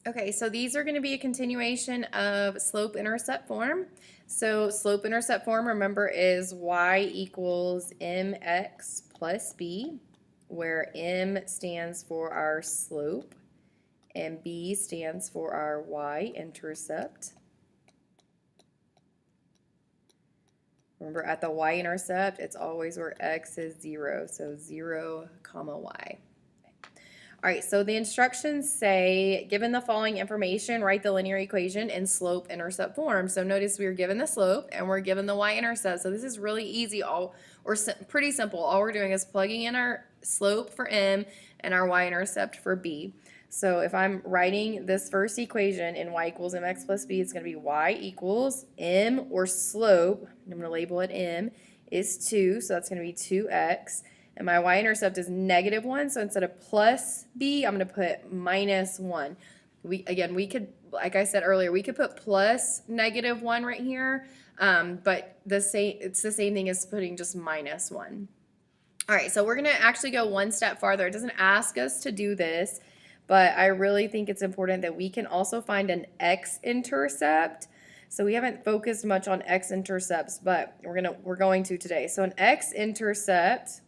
Okay, so these are going to be a continuation of slope-intercept form. So slope-intercept form, remember, is y equals mx plus b, where m stands for our slope and b stands for our y-intercept. Remember, at the y-intercept, it's always where x is 0, so 0, comma y. All right, so the instructions say, given the following information, write the linear equation in slope-intercept form. So notice we were given the slope and we're given the y-intercept. So this is really easy, pretty simple. All we're doing is plugging in our slope for m and our y-intercept for b. So if I'm writing this first equation in y equals mx plus b, it's going to be y equals m, or slope, I'm going to label it m, is 2, so that's going to be 2x. And my y-intercept is -1, so instead of plus b, I'm going to put -1. We could, like I said earlier, we could put plus -1 right here, but it's the same thing as putting just -1. All right, so we're going to actually go one step farther. It doesn't ask us to do this, but I really think it's important that we can also find an x-intercept. So we haven't focused much on x-intercepts, but we're going to today. So an x-intercept,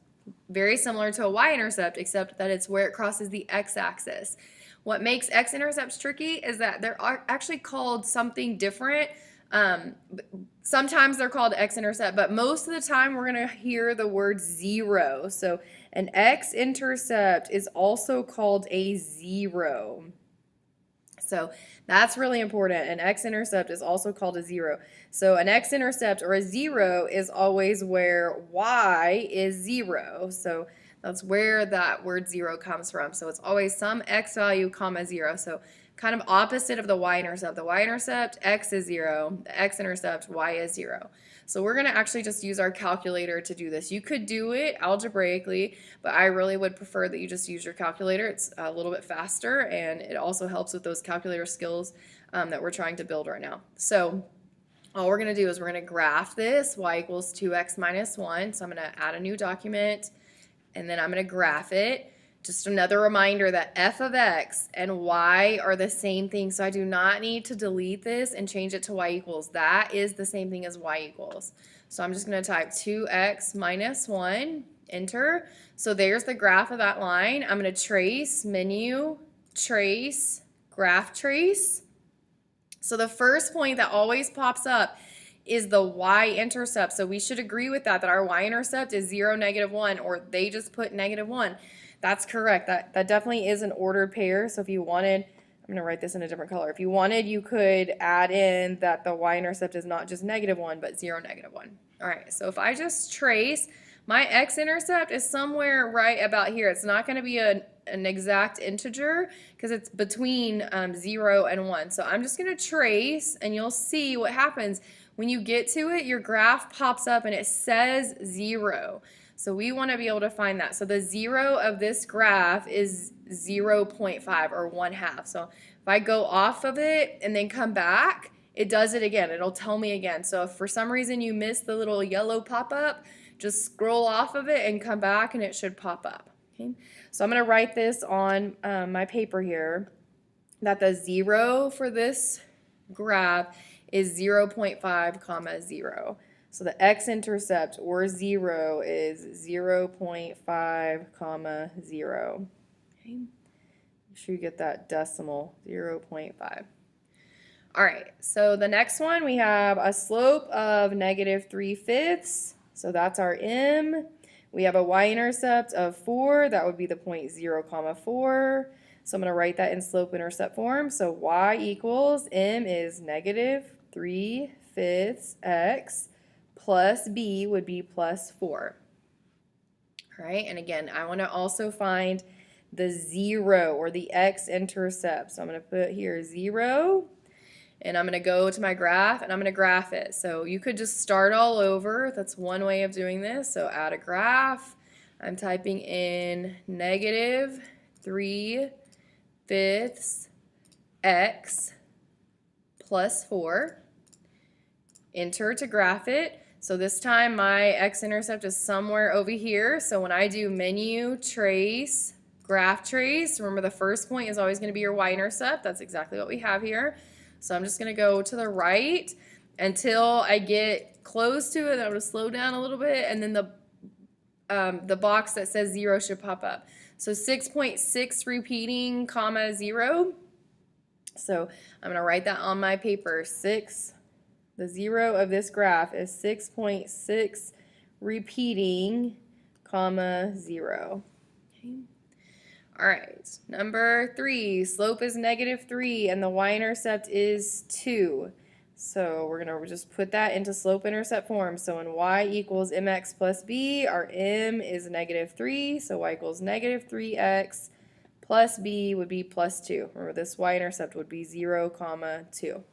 very similar to a y-intercept, except that it's where it crosses the x-axis. What makes x-intercepts tricky is that they're actually called something different. Sometimes they're called x-intercept, but most of the time we're going to hear the word 0. So an x-intercept is also called a 0. So that's really important. An x-intercept is also called a 0. So an x-intercept or a 0 is always where y is 0. So that's where that word 0 comes from. So it's always some x value comma 0. So kind of opposite of the y-intercept. The y-intercept, x is 0. The x-intercept, y is 0. So we're going to actually just use our calculator to do this. You could do it algebraically, but I really would prefer that you just use your calculator. It's a little bit faster, and it also helps with those calculator skills that we're trying to build right now. So all we're going to do is we're going to graph this, y equals 2x minus 1. So I'm going to add a new document, and then I'm going to graph it. Just another reminder that f of x and y are the same thing, so I do not need to delete this and change it to y equals. That is the same thing as y equals. So I'm just going to type 2x minus 1, enter. So there's the graph of that line. I'm going to trace, menu, trace, graph trace. So the first point that always pops up is the y-intercept. So we should agree with that our y-intercept is 0, -1, or they just put -1. That's correct. That definitely is an ordered pair. So if you wanted, I'm going to write this in a different color. If you wanted, you could add in that the y-intercept is not just -1, but 0, -1. All right, so if I just trace, my x-intercept is somewhere right about here. It's not going to be an exact integer because it's between 0 and 1. So I'm just going to trace, and you'll see what happens. When you get to it, your graph pops up and it says 0. So we want to be able to find that. So the 0 of this graph is 0.5 or 1/2. So if I go off of it and then come back, it does it again. It'll tell me again. So if for some reason you missed the little yellow pop-up, just scroll off of it and come back and it should pop up. Okay? So I'm going to write this on my paper here, that the 0 for this graph is 0.5 comma 0. So the x-intercept, or 0, is 0.5 comma 0. Okay. Make sure you get that decimal, 0.5. All right, so the next one, we have a slope of -3/5. So that's our m. We have a y-intercept of 4. That would be the point 0, comma 4. So I'm going to write that in slope-intercept form. So y equals m is -3/5 x. Plus b would be plus 4. All right, and again, I want to also find the 0 or the x-intercept. So I'm going to put here 0, and I'm going to go to my graph and I'm going to graph it. So you could just start all over. That's one way of doing this. So add a graph. I'm typing in -3/5 x plus 4. Enter to graph it. So this time my x-intercept is somewhere over here. So when I do menu, trace, graph trace. Remember, the first point is always going to be your y-intercept. That's exactly what we have here. So I'm just going to go to the right until I get close to it. I'm going to slow down a little bit, and then the box that says 0 should pop up. So 6.6 repeating, comma 0. So I'm going to write that on my paper. The 0 of this graph is 6.6 repeating, comma 0. Okay. All right, number 3, slope is -3 and the y-intercept is 2. So we're going to just put that into slope-intercept form. So when y equals mx plus b, our m is -3, so y equals -3x plus b would be +2. Remember, this y-intercept would be 0, comma 2. Okay.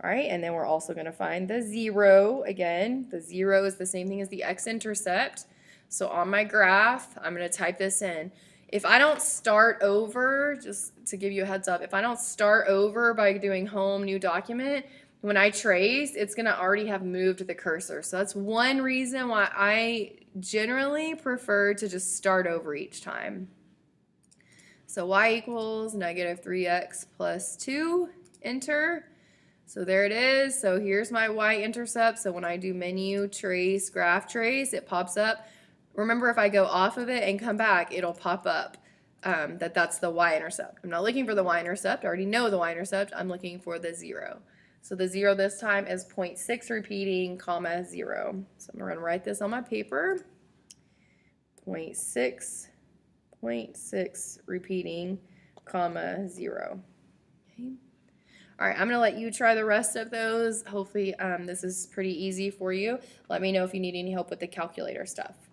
All right, and then we're also going to find the 0 again. The 0 is the same thing as the x-intercept. So on my graph, I'm going to type this in. If I don't start over, just to give you a heads up, if I don't start over by doing home, new document, when I trace, it's going to already have moved the cursor. So that's one reason why I generally prefer to just start over each time. So y equals -3x plus 2, enter. So there it is. So here's my y-intercept. So when I do menu, trace, graph trace, it pops up. Remember, if I go off of it and come back, it'll pop up that's the y-intercept. I'm not looking for the y-intercept. I already know the y-intercept. I'm looking for the 0. So the 0 this time is 0.6 repeating, comma 0. So I'm going to write this on my paper. 0.6 repeating, comma 0. Okay. All right, I'm going to let you try the rest of those. Hopefully this is pretty easy for you. Let me know if you need any help with the calculator stuff.